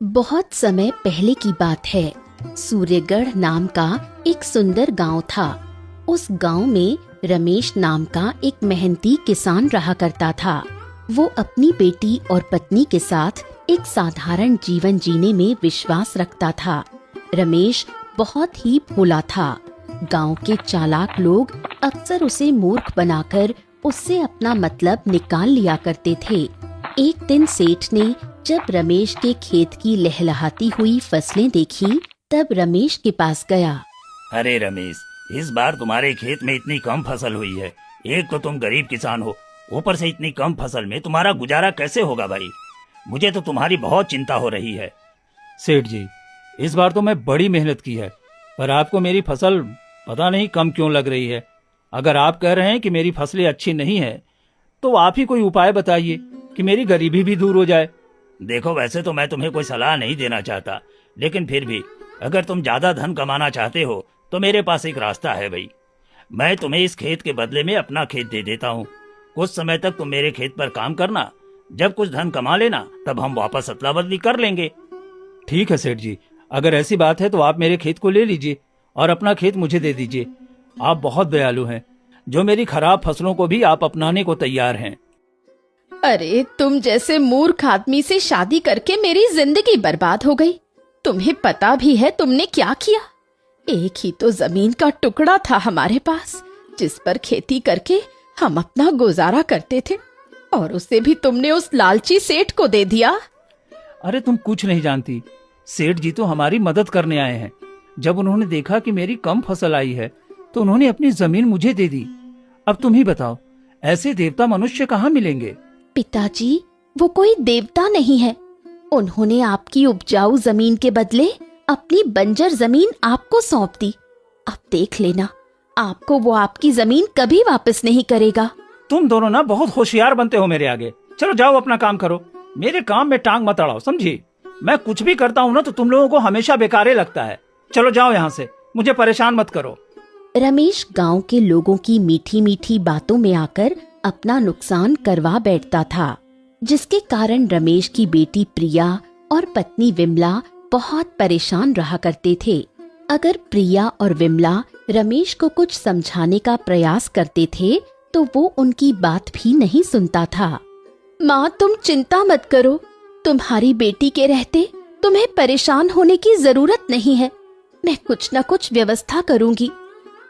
बहुत समय पहले की बात है। सूर्यगढ़ नाम का एक सुंदर गांव था। उस गांव में रमेश नाम का एक मेहनती किसान रहा करता था। वो अपनी बेटी और पत्नी के साथ एक साधारण जीवन जीने में विश्वास रखता था। रमेश बहुत ही भोला था। गांव के चालाक लोग अक्सर उसे मूर्ख बनाकर उससे अपना मतलब निकाल लिया करते थे। एक दिन सेठ ने जब रमेश के खेत की लहलहाती हुई फसलें देखी, तब रमेश के पास गया। अरे रमेश, इस बार तुम्हारे खेत में इतनी कम फसल हुई है। एक तो तुम गरीब किसान हो, ऊपर से इतनी कम फसल में तुम्हारा गुजारा कैसे होगा भाई? मुझे तो तुम्हारी बहुत चिंता हो रही है। सेठ जी, इस बार तो मैं बड़ी मेहनत की है, पर आपको मेरी फसल पता नहीं कम क्यों लग रही है। अगर आप कह रहे हैं कि मेरी फसलें अच्छी नहीं है, तो आप ही कोई उपाय बताइए कि मेरी गरीबी भी दूर हो जाए। देखो, वैसे तो मैं तुम्हें कोई सलाह नहीं देना चाहता, लेकिन फिर भी अगर तुम ज्यादा धन कमाना चाहते हो तो मेरे पास एक रास्ता है भाई। मैं तुम्हें इस खेत के बदले में अपना खेत दे देता हूँ। कुछ समय तक तुम मेरे खेत पर काम करना, जब कुछ धन कमा लेना तब हम वापस अदला बदली कर लेंगे। ठीक है सेठ जी, अगर ऐसी बात है तो आप मेरे खेत को ले लीजिए और अपना खेत मुझे दे दीजिए। आप बहुत दयालु हैं, जो मेरी खराब फसलों को भी आप अपनाने को तैयार हैं। अरे, तुम जैसे मूर्ख आदमी से शादी करके मेरी जिंदगी बर्बाद हो गई। तुम्हें पता भी है तुमने क्या किया? एक ही तो जमीन का टुकड़ा था हमारे पास, जिस पर खेती करके हम अपना गुजारा करते थे, और उसे भी तुमने उस लालची सेठ को दे दिया। अरे तुम कुछ नहीं जानती, सेठ जी तो हमारी मदद करने आए हैं। जब उन्होंने देखा कि मेरी कम फसल आई है तो उन्होंने अपनी जमीन मुझे दे दी। अब तुम ही बताओ, ऐसे देवता मनुष्य कहाँ मिलेंगे? पिताजी, वो कोई देवता नहीं है। उन्होंने आपकी उपजाऊ जमीन के बदले अपनी बंजर जमीन आपको सौंप दी। अब देख लेना, आपको वो आपकी जमीन कभी वापस नहीं करेगा। तुम दोनों ना बहुत होशियार बनते हो मेरे आगे। चलो जाओ, अपना काम करो, मेरे काम में टांग मत अड़ाओ, समझी? मैं कुछ भी करता हूँ ना तो तुम लोगों को हमेशा बेकार लगता है। चलो जाओ यहाँ से, मुझे परेशान मत करो। रमेश गांव के लोगों की मीठी मीठी बातों में आकर अपना नुकसान करवा बैठता था, जिसके कारण रमेश की बेटी प्रिया और पत्नी विमला बहुत परेशान रहा करते थे। अगर प्रिया और विमला रमेश को कुछ समझाने का प्रयास करते थे तो वो उनकी बात भी नहीं सुनता था। माँ, तुम चिंता मत करो, तुम्हारी बेटी के रहते तुम्हें परेशान होने की जरूरत नहीं है। मैं कुछ न कुछ व्यवस्था करूंगी।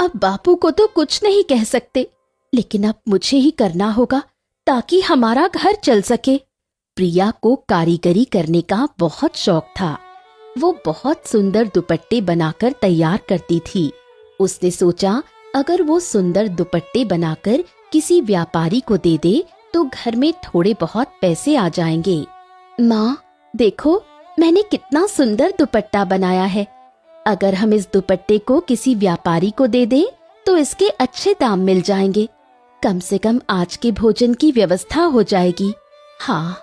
अब बापू को तो कुछ नहीं कह सकते, लेकिन अब मुझे ही करना होगा ताकि हमारा घर चल सके। प्रिया को कारीगरी करने का बहुत शौक था। वो बहुत सुंदर दुपट्टे बनाकर तैयार करती थी। उसने सोचा, अगर वो सुंदर दुपट्टे बनाकर किसी व्यापारी को दे दे तो घर में थोड़े बहुत पैसे आ जाएंगे। माँ, देखो, मैंने कितना सुंदर दुपट्टा बनाया है। अगर हम इस दुपट्टे को किसी व्यापारी को दे दे तो इसके अच्छे दाम मिल जाएंगे। कम से कम आज के भोजन की व्यवस्था हो जाएगी। हाँ,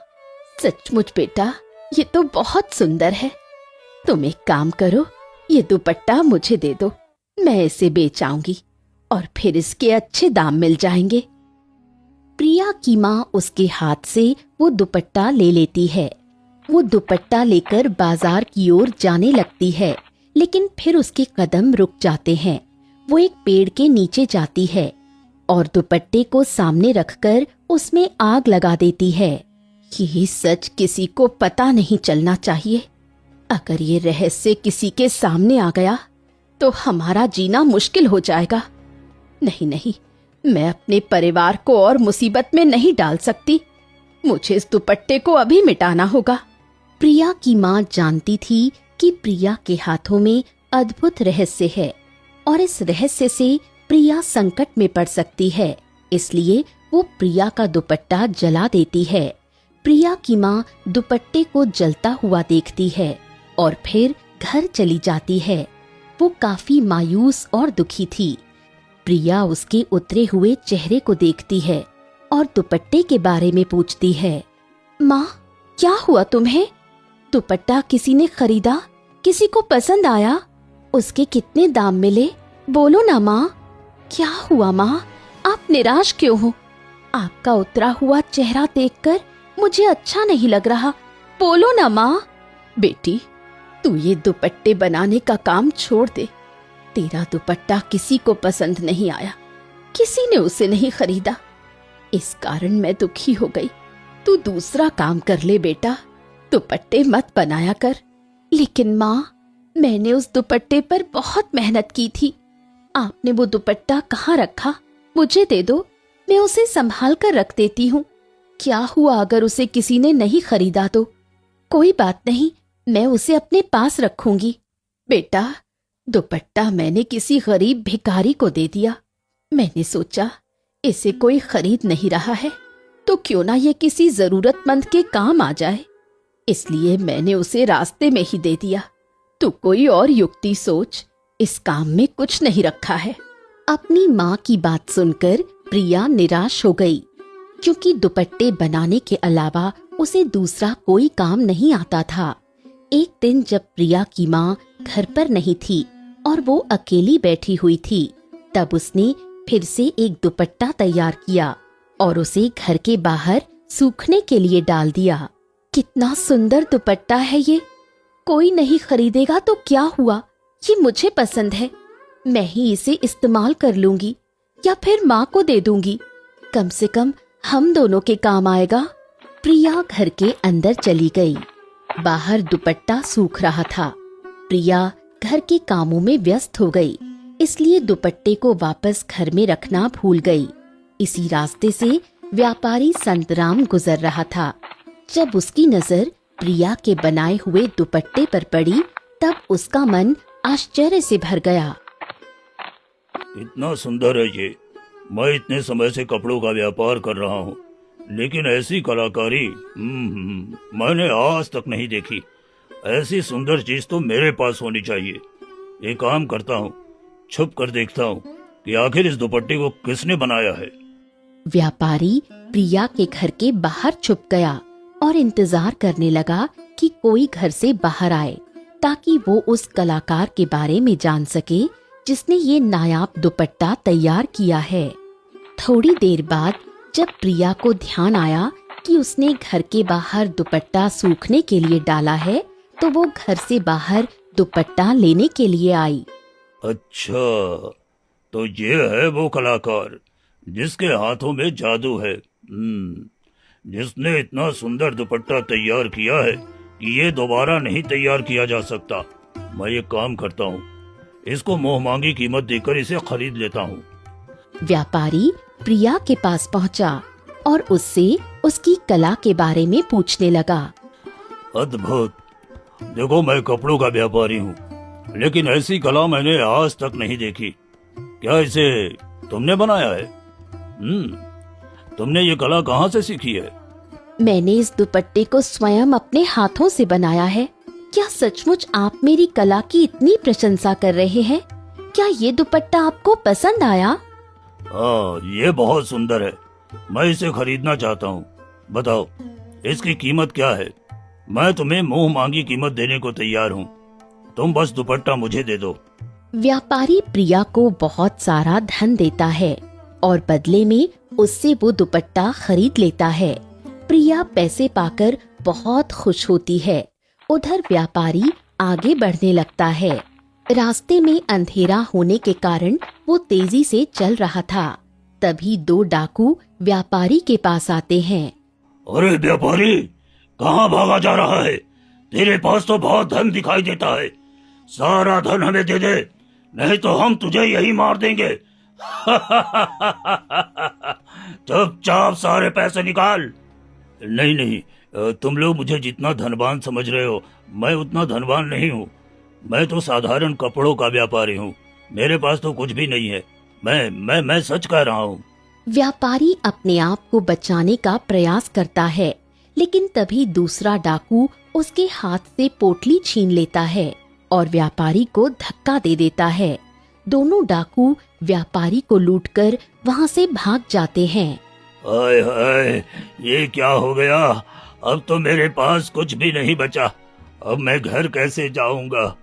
सचमुच बेटा, ये तो बहुत सुंदर है। तुम एक काम करो, ये दुपट्टा मुझे दे दो, मैं इसे बेच आऊंगी और फिर इसके अच्छे दाम मिल जाएंगे। प्रिया की माँ उसके हाथ से वो दुपट्टा ले लेती है। वो दुपट्टा लेकर बाजार की ओर जाने लगती है, लेकिन फिर उसके कदम रुक जाते हैं। वो एक पेड़ के नीचे जाती है और दुपट्टे को सामने रखकर उसमें आग लगा देती है। ये सच किसी को पता नहीं चलना चाहिए। अगर ये रहस्य किसी के सामने आ गया तो हमारा जीना मुश्किल हो जाएगा। नहीं नहीं, मैं अपने परिवार को और मुसीबत में नहीं डाल सकती। मुझे इस दुपट्टे को अभी मिटाना होगा। प्रिया की माँ जानती थी कि प्रिया के हाथों में अद्भुत रहस्य है और इस रहस्य से प्रिया संकट में पड़ सकती है, इसलिए वो प्रिया का दुपट्टा जला देती है। प्रिया की माँ दुपट्टे को जलता हुआ देखती है और फिर घर चली जाती है। वो काफी मायूस और दुखी थी। प्रिया उसके उतरे हुए चेहरे को देखती है और दुपट्टे के बारे में पूछती है। माँ, क्या हुआ तुम्हें? दुपट्टा किसी ने खरीदा? किसी को पसंद आया? उसके कितने दाम मिले? बोलो ना माँ, क्या हुआ माँ? आप निराश क्यों हो? आपका उतरा हुआ चेहरा देखकर मुझे अच्छा नहीं लग रहा। बोलो ना माँ। बेटी, तू ये दुपट्टे बनाने का काम छोड़ दे। तेरा दुपट्टा किसी को पसंद नहीं आया, किसी ने उसे नहीं खरीदा। इस कारण मैं दुखी हो गई। तू दूसरा काम कर ले बेटा, दुपट्टे मत बनाया कर। लेकिन माँ, मैंने उस दुपट्टे पर बहुत मेहनत की थी। आपने वो दुपट्टा कहाँ रखा? मुझे दे दो, मैं उसे संभाल कर रख देती हूँ। क्या हुआ अगर उसे किसी ने नहीं खरीदा तो? कोई बात नहीं, मैं उसे अपने पास रखूंगी। बेटा, दुपट्टा मैंने किसी गरीब भिखारी को दे दिया। मैंने सोचा इसे कोई खरीद नहीं रहा है तो क्यों ना ये किसी जरूरतमंद के काम आ जाए, इसलिए मैंने उसे रास्ते में ही दे दिया। तू कोई और युक्ति सोच, इस काम में कुछ नहीं रखा है। अपनी माँ की बात सुनकर प्रिया निराश हो गई, क्योंकि दुपट्टे बनाने के अलावा उसे दूसरा कोई काम नहीं आता था। एक दिन जब प्रिया की माँ घर पर नहीं थी और वो अकेली बैठी हुई थी, तब उसने फिर से एक दुपट्टा तैयार किया और उसे घर के बाहर सूखने के लिए डाल दिया। कितना सुंदर दुपट्टा है ये! कोई नहीं खरीदेगा तो क्या हुआ, ये मुझे पसंद है। मैं ही इसे इस्तेमाल कर लूंगी या फिर माँ को दे दूंगी, कम से कम हम दोनों के काम आएगा। प्रिया घर के अंदर चली गई। बाहर दुपट्टा सूख रहा था। प्रिया घर के कामों में व्यस्त हो गई, इसलिए दुपट्टे को वापस घर में रखना भूल गई। इसी रास्ते से व्यापारी संतराम गुजर रहा था। जब उसकी नजर प्रिया के बनाए हुए दुपट्टे पर पड़ी, तब उसका मन आश्चर्य से भर गया। इतना सुंदर है ये। मैं इतने समय से कपड़ों का व्यापार कर रहा हूँ, लेकिन ऐसी कलाकारी मैंने आज तक नहीं देखी। ऐसी सुंदर चीज तो मेरे पास होनी चाहिए। एक काम करता हूँ, छुप कर देखता हूँ कि आखिर इस दुपट्टे को किसने बनाया है। व्यापारी प्रिया के घर के बाहर छुप गया और इंतजार करने लगा कि कोई घर से बाहर आए, ताकि वो उस कलाकार के बारे में जान सके जिसने ये नायाब दुपट्टा तैयार किया है। थोड़ी देर बाद जब प्रिया को ध्यान आया कि उसने घर के बाहर दुपट्टा सूखने के लिए डाला है, तो वो घर से बाहर दुपट्टा लेने के लिए आई। अच्छा, तो ये है वो कलाकार जिसके हाथों में जादू है, जिसने इतना सुंदर दुपट्टा तैयार किया है कि ये दोबारा नहीं तैयार किया जा सकता। मैं ये काम करता हूँ, इसको मुंह मांगी कीमत देकर इसे खरीद लेता हूँ। व्यापारी प्रिया के पास पहुंचा और उससे उसकी कला के बारे में पूछने लगा। अद्भुत! देखो, मैं कपड़ों का व्यापारी हूँ, लेकिन ऐसी कला मैंने आज तक नहीं देखी। क्या इसे तुमने बनाया है? तुमने ये कला कहाँ से सीखी है? मैंने इस दुपट्टे को स्वयं अपने हाथों से बनाया है। क्या सचमुच आप मेरी कला की इतनी प्रशंसा कर रहे हैं? क्या ये दुपट्टा आपको पसंद आया? हाँ, ये बहुत सुंदर है। मैं इसे खरीदना चाहता हूँ। बताओ, इसकी कीमत क्या है? मैं तुम्हें मुंह मांगी कीमत देने को तैयार हूँ। तुम बस दुपट्टा मुझे दे दो। व्यापारी प्रिया को बहुत सारा धन देता है और बदले में उससे वो दुपट्टा खरीद लेता है। प्रिया पैसे पाकर बहुत खुश होती है। उधर व्यापारी आगे बढ़ने लगता है। रास्ते में अंधेरा होने के कारण वो तेजी से चल रहा था। तभी दो डाकू व्यापारी के पास आते हैं। अरे व्यापारी, कहाँ भागा जा रहा है? तेरे पास तो बहुत धन दिखाई देता है। सारा धन हमें दे दे, नहीं तो हम तुझे यही मार देंगे। चुपचाप सारे पैसे निकाल। नहीं नहीं, तुम लोग मुझे जितना धनवान समझ रहे हो, मैं उतना धनवान नहीं हूँ। मैं तो साधारण कपड़ों का व्यापारी हूँ। मेरे पास तो कुछ भी नहीं है। मैं सच कह रहा हूँ। व्यापारी अपने आप को बचाने का प्रयास करता है, लेकिन तभी दूसरा डाकू उसके हाथ से पोटली छीन लेता है और व्यापारी को धक्का दे देता है। दोनों डाकू व्यापारी को लूटकर वहाँ से भाग जाते हैं। हाय हाय, ये क्या हो गया? अब तो मेरे पास कुछ भी नहीं बचा। अब मैं घर कैसे जाऊंगा?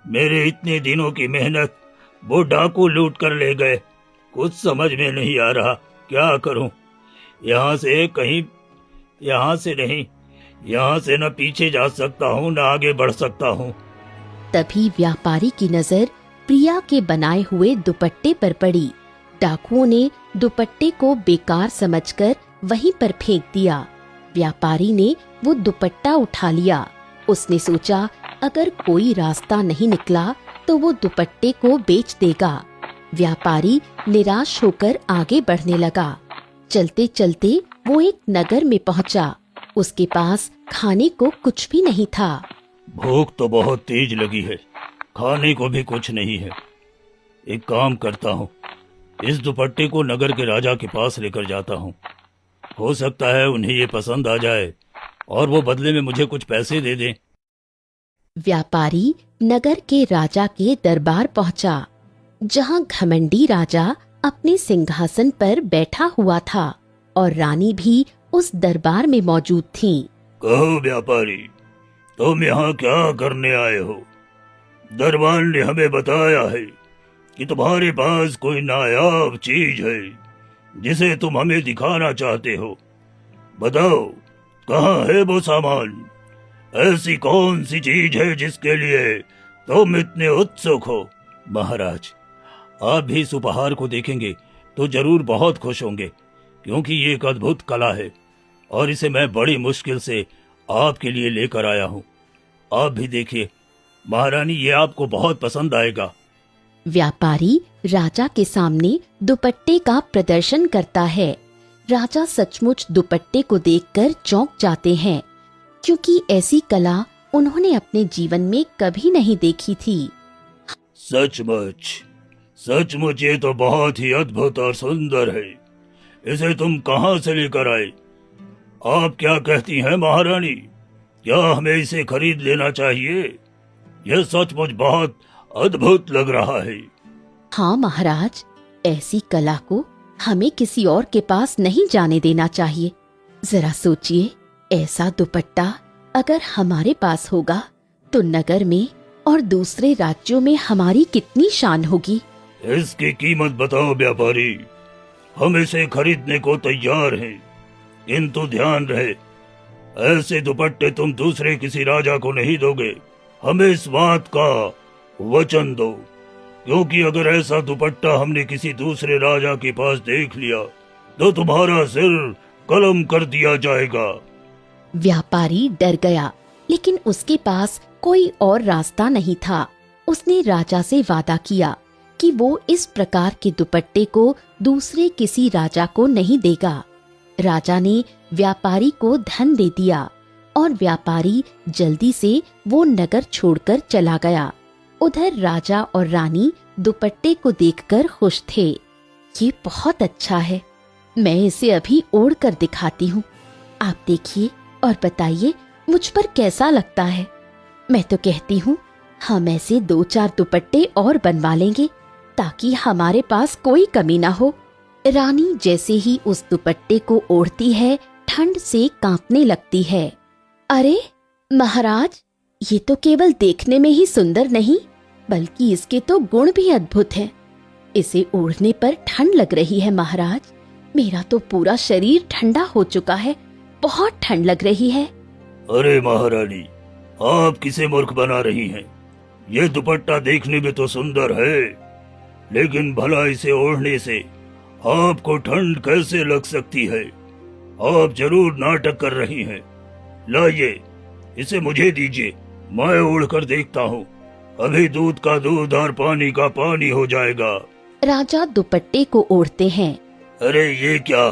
मेरे इतने दिनों की मेहनत वो डाकू लूट कर ले गए। कुछ समझ में नहीं आ रहा, क्या करूं? यहाँ से नहीं, यहाँ से न पीछे जा सकता हूँ न आगे बढ़ सकता हूँ। तभी व्यापारी की नजर प्रिया के बनाए हुए दुपट्टे पर पड़ी। डाकुओं ने दुपट्टे को बेकार समझकर वहीं पर फेंक दिया। व्यापारी ने वो दुपट्टा उठा लिया। उसने सोचा अगर कोई रास्ता नहीं निकला तो वो दुपट्टे को बेच देगा। व्यापारी निराश होकर आगे बढ़ने लगा। चलते चलते वो एक नगर में पहुंचा। उसके पास खाने को कुछ भी नहीं था। भूख तो बहुत तेज लगी है, खाने को भी कुछ नहीं है। एक काम करता हूँ, इस दुपट्टे को नगर के राजा के पास लेकर जाता हूँ। हो सकता है उन्हें ये पसंद आ जाए और वो बदले में मुझे कुछ पैसे दे दें। व्यापारी नगर के राजा के दरबार पहुंचा, जहां घमंडी राजा अपने सिंहासन पर बैठा हुआ था और रानी भी उस दरबार में मौजूद थी। कहो व्यापारी, तुम यहाँ क्या करने आए हो? दरबार ने हमें बताया है कि तुम्हारे पास कोई नायाब चीज है जिसे तुम हमें दिखाना चाहते हो। बताओ, कहाँ है वो सामान? ऐसी कौन सी चीज है जिसके लिए तुम इतने उत्सुक हो? महाराज, आप भी इस उपहार को देखेंगे तो जरूर बहुत खुश होंगे, क्योंकि ये एक अद्भुत कला है और इसे मैं बड़ी मुश्किल से आपके लिए लेकर आया हूँ। आप भी देखिए महारानी, ये आपको बहुत पसंद आएगा। व्यापारी राजा के सामने दुपट्टे का प्रदर्शन करता है। राजा सचमुच दुपट्टे को देखकर चौंक जाते हैं, क्योंकि ऐसी कला उन्होंने अपने जीवन में कभी नहीं देखी थी। सचमुच सचमुच ये तो बहुत ही अद्भुत और सुंदर है। इसे तुम कहाँ से लेकर आए? आप क्या कहती हैं महारानी, क्या हमें इसे खरीद लेना चाहिए? यह सचमुच बहुत अद्भुत लग रहा है। हाँ महाराज, ऐसी कला को हमें किसी और के पास नहीं जाने देना चाहिए। जरा सोचिए, ऐसा दुपट्टा अगर हमारे पास होगा तो नगर में और दूसरे राज्यों में हमारी कितनी शान होगी। इसकी कीमत बताओ व्यापारी, हम इसे खरीदने को तैयार हैं, किंतु ध्यान रहे ऐसे दुपट्टे तुम दूसरे किसी राजा को नहीं दोगे। हमें इस बात का वचन दो, क्योंकि अगर ऐसा दुपट्टा हमने किसी दूसरे राजा के पास देख लिया तो तुम्हारा सिर कलम कर दिया जाएगा। व्यापारी डर गया, लेकिन उसके पास कोई और रास्ता नहीं था। उसने राजा से वादा किया कि वो इस प्रकार के दुपट्टे को दूसरे किसी राजा को नहीं देगा। राजा ने व्यापारी को धन दे दिया और व्यापारी जल्दी से वो नगर छोड़कर चला गया। उधर राजा और रानी दुपट्टे को देखकर खुश थे। ये बहुत अच्छा है, मैं इसे अभी ओढ़ कर दिखाती हूँ। आप देखिए और बताइए मुझ पर कैसा लगता है। मैं तो कहती हूँ हम ऐसे 2-4 दुपट्टे और बनवा लेंगे ताकि हमारे पास कोई कमी ना हो। रानी जैसे ही उस दुपट्टे को ओढ़ती है, ठंड से कांपने लगती है। अरे महाराज, ये तो केवल देखने में ही सुंदर नहीं, बल्कि इसके तो गुण भी अद्भुत हैं। इसे ओढ़ने पर ठंड लग रही है महाराज। मेरा तो पूरा शरीर ठंडा हो चुका है, बहुत ठंड लग रही है। अरे महारानी, आप किसे मूर्ख बना रही हैं? ये दुपट्टा देखने में तो सुंदर है, लेकिन भला इसे ओढ़ने से आपको ठंड कैसे लग सकती है? आप जरूर नाटक कर रही हैं। लाइए, इसे मुझे दीजिए, मैं ओढ़ कर देखता हूँ। अभी दूध का दूध और पानी का पानी हो जाएगा। राजा दुपट्टे को ओढ़ते हैं। अरे ये क्या,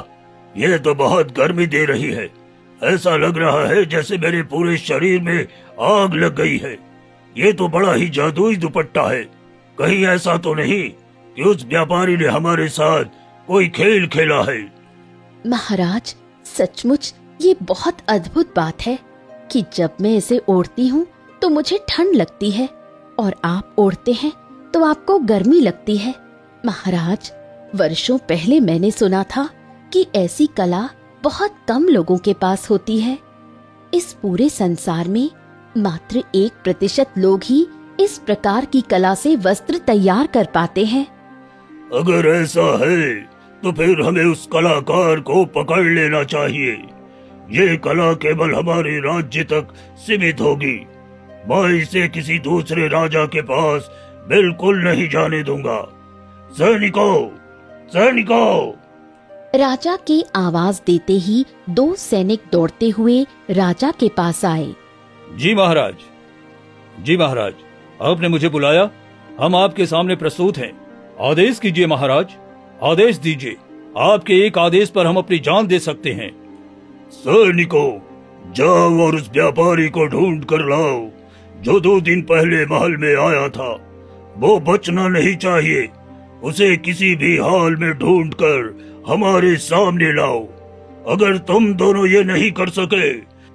ये तो बहुत गर्मी दे रही है। ऐसा लग रहा है जैसे मेरे पूरे शरीर में आग लग गई है। ये तो बड़ा ही जादुई दुपट्टा है। कहीं ऐसा तो नहीं कि उस व्यापारी ने हमारे साथ कोई खेल खेला है? महाराज, सचमुच ये बहुत अद्भुत बात है कि जब मैं इसे ओढ़ती हूँ तो मुझे ठंड लगती है और आप ओढ़ते हैं तो आपको गर्मी लगती है। महाराज, वर्षों पहले मैंने सुना था कि ऐसी कला बहुत कम लोगों के पास होती है। इस पूरे संसार में मात्र 1% लोग ही इस प्रकार की कला से वस्त्र तैयार कर पाते हैं। अगर ऐसा है तो फिर हमें उस कलाकार को पकड़ लेना चाहिए। ये कला केवल हमारे राज्य तक सीमित होगी। मैं इसे किसी दूसरे राजा के पास बिल्कुल नहीं जाने दूंगा। सैनिकों, सैनिकों! राजा की आवाज देते ही 2 सैनिक दौड़ते हुए राजा के पास आए। जी महाराज, जी महाराज, आपने मुझे बुलाया। हम आपके सामने प्रस्तुत हैं। आदेश कीजिए महाराज, आदेश दीजिए। आपके एक आदेश पर हम अपनी जान दे सकते हैं। सैनिकों, जाओ और उस व्यापारी को ढूंढ कर लाओ जो 2 दिन पहले महल में आया था। वो बचना नहीं चाहिए। उसे किसी भी हाल में ढूंढ कर हमारे सामने लाओ। अगर तुम दोनों ये नहीं कर सके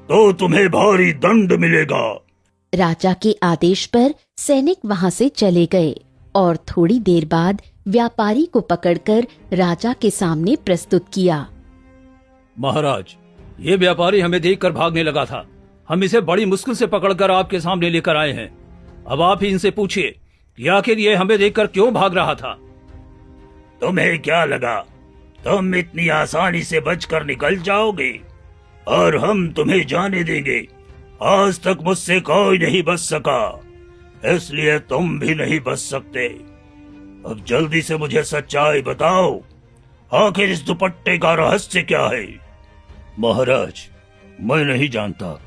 तो तुम्हें भारी दंड मिलेगा। राजा के आदेश पर सैनिक वहां से चले गए और थोड़ी देर बाद व्यापारी को पकड़कर राजा के सामने प्रस्तुत किया। महाराज, ये व्यापारी हमें देखकर भागने लगा था। हम इसे बड़ी मुश्किल से पकड़कर आपके सामने लेकर आए हैं। अब आप ही इनसे पूछिए कि आखिर ये हमें देखकर क्यों भाग रहा था। तुम्हें क्या लगा तुम इतनी आसानी से बचकर निकल जाओगे और हम तुम्हें जाने देंगे? आज तक मुझसे कोई नहीं बच सका, इसलिए तुम भी नहीं बच सकते। अब जल्दी से मुझे सच्चाई बताओ, आखिर इस दुपट्टे का रहस्य क्या है? महाराज, मैं नहीं जानता।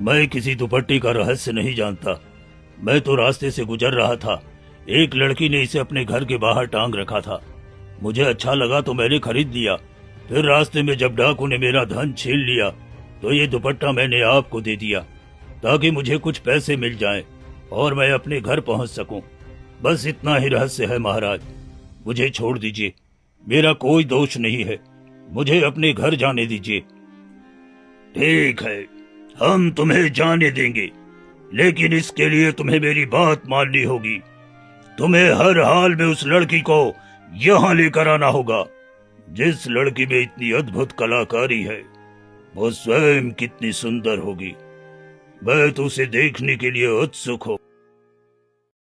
मैं किसी दुपट्टे का रहस्य नहीं जानता। मैं तो रास्ते से गुजर रहा था। एक लड़की ने इसे अपने घर के बाहर टांग रखा था। मुझे अच्छा लगा तो मैंने खरीद लिया। फिर रास्ते में जब डाकू ने मेरा धन छीन लिया तो ये दुपट्टा मैंने आपको दे दिया ताकि मुझे कुछ पैसे मिल जाएं और मैं अपने घर पहुंच सकूं। बस इतना ही रहस्य है महाराज। मुझे छोड़ दीजिए, मेरा कोई दोष नहीं है। मुझे अपने घर जाने दीजिए। ठीक है, हम तुम्हें जाने देंगे, लेकिन इसके लिए तुम्हें मेरी बात माननी होगी। तुम्हें हर हाल में उस लड़की को यहाँ लेकर आना होगा। जिस लड़की में इतनी अद्भुत कलाकारी है, वो स्वयं कितनी सुंदर होगी। मैं तो उसे देखने के लिए उत्सुक हूँ।